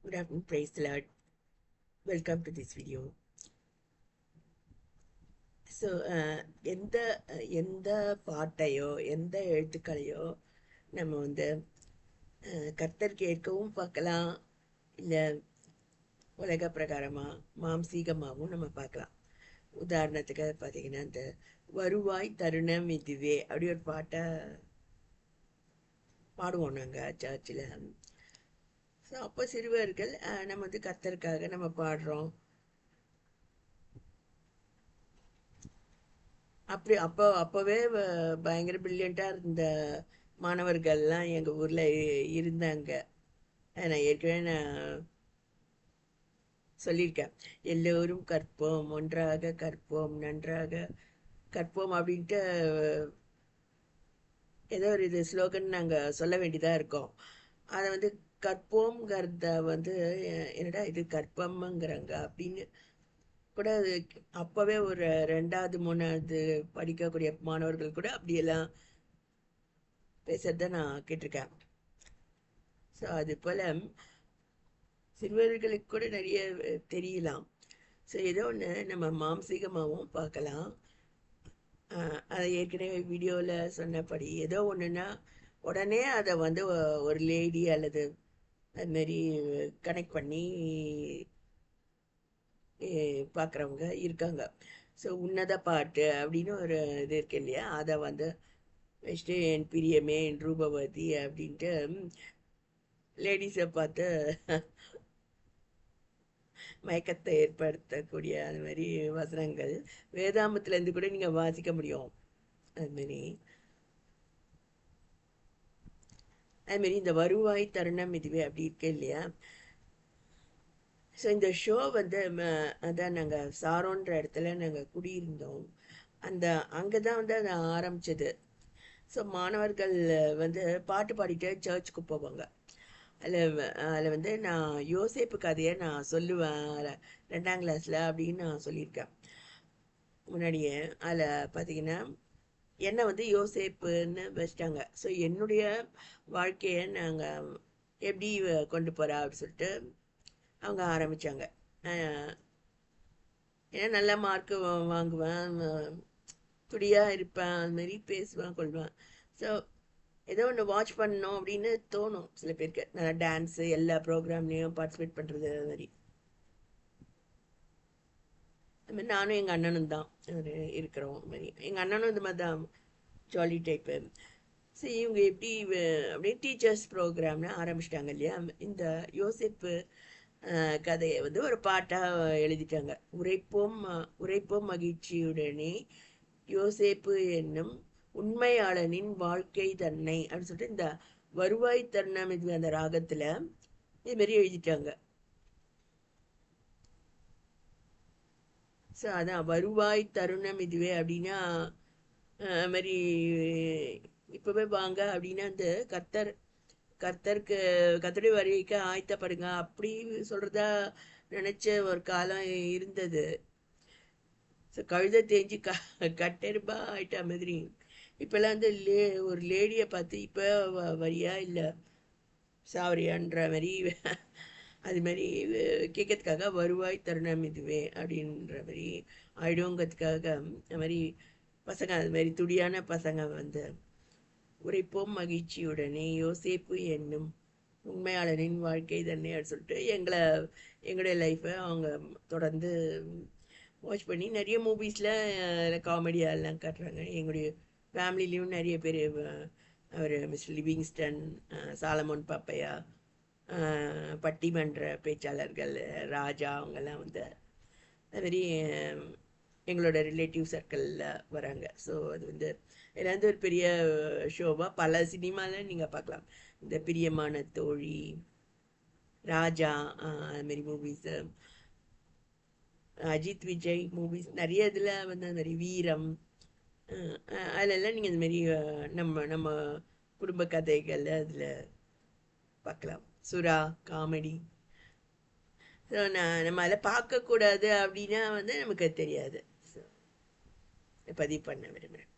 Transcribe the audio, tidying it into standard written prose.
Good afternoon, praise the Lord. Welcome to this video. So எந்த எந்த பாட்டையோ எந்த எழுத்துக்களையோ நம்ம வந்து கர்த்தர் கேட்கவும் பார்க்கலாம், இல்லை உலக பிரகாரமாக மாம்சீகமாகவும் நம்ம பார்க்கலாம். உதாரணத்துக்கு பார்த்தீங்கன்னா, இந்த வருவாய் தருணம் இதுவே அப்படி ஒரு பாட்டை பாடுவோம் நாங்கள் சர்ச்சில். ஸோ அப்போ சிறுவர்கள் நம்ம வந்து கர்த்தருக்காக நம்ம பாடுறோம். அப்போவே பயங்கர பிரில்லியண்ட்டாக இருந்த மாணவர்கள்லாம் எங்கள் ஊரில் இருந்தாங்க. நான் ஏற்கனவே சொல்லியிருக்கேன், எல்லோரும் கற்போம், ஒன்றாக கற்போம், நன்றாக கற்போம் அப்படின்ட்டு ஏதோ ஒரு இது ஸ்லோகன் நாங்கள் சொல்ல வேண்டியதாக இருக்கோம். அதை வந்து கற்போங்கிறத வந்து என்னடா இது கற்பம்ங்கிறாங்க அப்படின்னு கூட அப்போவே ஒரு 2வது 3வது படிக்கக்கூடிய மாணவர்கள் கூட அப்படியெல்லாம் பேசுறத நான் கேட்டிருக்கேன். ஸோ அது போல் சிறுவர்களுக்கு கூட நிறைய தெரியலாம். ஸோ ஏதோ ஒன்று நம்ம மாம்சீகமாகவும் பார்க்கலாம். அதை ஏற்கனவே வீடியோவில் சொன்னபடி ஏதோ ஒன்றுன்னா உடனே அதை வந்து ஒரு லேடி அல்லது அதுமாரி கனெக்ட் பண்ணி பார்க்குறவங்க இருக்காங்க. ஸோ உன்னத பாட்டு அப்படின்னு ஒரு இது இருக்கு இல்லையா, அதை வந்து வச்சுட்டு என் பிரியமே என் ரூபவதி அப்படின்ட்டு லேடிஸை பார்த்து மயக்கத்தை ஏற்படுத்தக்கூடிய அது மாதிரி வசனங்கள் வேதாமத்துலேருந்து கூட நீங்கள் வாசிக்க முடியும். அதுமாரி இந்த வருவாய் தருணம் இதுவே அப்படி இருக்கு இல்லையா. ஸோ இந்த ஷோ வந்து அதான் நாங்கள் சாரோன்ற இடத்துல நாங்கள் குடியிருந்தோம். அங்கே தான் வந்து அதை ஆரம்பிச்சது. ஸோ மாணவர்கள் வந்து பாட்டு பாடிட்டு சர்ச்சுக்கு போவாங்க. அதில் வந்து நான் யோசேப்பு கதையை நான் சொல்லுவேன் 2ஆம் கிளாஸில் அப்படின்னு நான் சொல்லியிருக்கேன் முன்னாடியே. அதில் பார்த்தீங்கன்னா என்னை வந்து யோசேப்புன்னு வச்சிட்டாங்க. ஸோ என்னுடைய வாழ்க்கையை நாங்கள் எப்படி கொண்டு போகிறா அப்படின்னு சொல்லிட்டு அவங்க ஆரம்பித்தாங்க. ஏன்னா நல்ல மார்க்கு வாங்குவேன், துடியாக இருப்பேன், அதுமாரி பேசுவேன் கொள்வேன். ஸோ ஏதோ ஒன்று வாட்ச் பண்ணணும் அப்படின்னு தோணும் சில பேருக்கு. நல்லா டான்ஸு எல்லா ப்ரோக்ராம்லேயும் பார்ட்டிசிபேட் பண்ணுறது அது மாதிரி. அதுமாதிரி நானும் எங்கள் அண்ணனும் தான் இருக்கிறோம். மாதிரி எங்கள் அண்ணனும் இந்த மாதிரி தான் ஜாலி டைப்பு. ஸோ இவங்க எப்படி அப்படியே டீச்சர்ஸ் ப்ரோக்ராம்னு ஆரம்பிச்சிட்டாங்க இல்லையா. இந்த யோசிப்பு கதையை வந்து ஒரு பாட்டாக எழுதிட்டாங்க. உரைப்போம் மகிழ்ச்சியுடனே யோசேப்பு என்னும் உண்மையாளனின் வாழ்க்கை தன்னை அப்படின்னு சொல்லிட்டு இந்த வருவாய் தருணம் இது அந்த ராகத்தில் இதுமாரி எழுதிட்டாங்க. ஸோ அதான் வருவாய் தருணம் இதுவே அப்படின்னா மாதிரி இப்போவே வாங்க அப்படின்னா அந்த கர்த்தருடைய வருகைக்கு ஆயத்தப்படுங்க அப்படி சொல்கிறதா நினச்ச ஒரு காலம் இருந்தது. ஸோ கழுதை தேஞ்சு கட்டெருப்பா ஆயிட்டா மாதிரி. இப்போல்லாம் வந்து ஒரு லேடியை பார்த்து இப்போ வரியா இல்லை சாவரியான்ற மாதிரி அது மாதிரி கேட்கறதுக்காக வருவாய் தருணம் இதுவே அப்படின்ற மாதிரி ஆயிடுங்கிறதுக்காக அது மாதிரி பசங்க அது மாதிரி துடியான பசங்க வந்து உரைப்போம் மகிழ்ச்சியுடனே யோசேப்பு என்னும் உண்மையாளனின் வாழ்க்கை தன்னை அப்படின்னு சொல்லிட்டு எங்களுடைய லைஃப்பை அவங்க தொடர்ந்து வாட்ச் பண்ணி நிறைய மூவிஸில் காமெடியாலாம் காட்டுறாங்க. எங்களுடைய ஃபேமிலிலையும் நிறைய பேர் அவர் மிஸ்டர் லிவிங்ஸ்டன், சாலமோன் பாப்பையா, பட்டிமன்ற பேச்சாளர்கள் ராஜா அவங்கெல்லாம் வந்து அதுமாரி எங்களோட ரிலேட்டிவ் சர்க்கிளில் வராங்க. ஸோ அது வந்து ஏதாவது ஒரு பெரிய ஷோவாக பல சினிமாவில் நீங்கள் பார்க்கலாம். இந்த பிரியமான தோழி, ராஜா, அதுமாரி மூவிஸு, அஜித் விஜய் மூவிஸ் நிறைய இதில் வந்து அது மாதிரி வீரம், அதிலெல்லாம் நீங்கள் இந்த மாதிரி நம்ம நம்ம குடும்ப கதைகள் அதில் பார்க்கலாம். சுறா காமெடி. ஸோ நம்ம அதில் பார்க்கக்கூடாது அப்படின்னா வந்து நமக்கு தெரியாது. ஸோ பதிவு பண்ண விரும்புகிறேன்.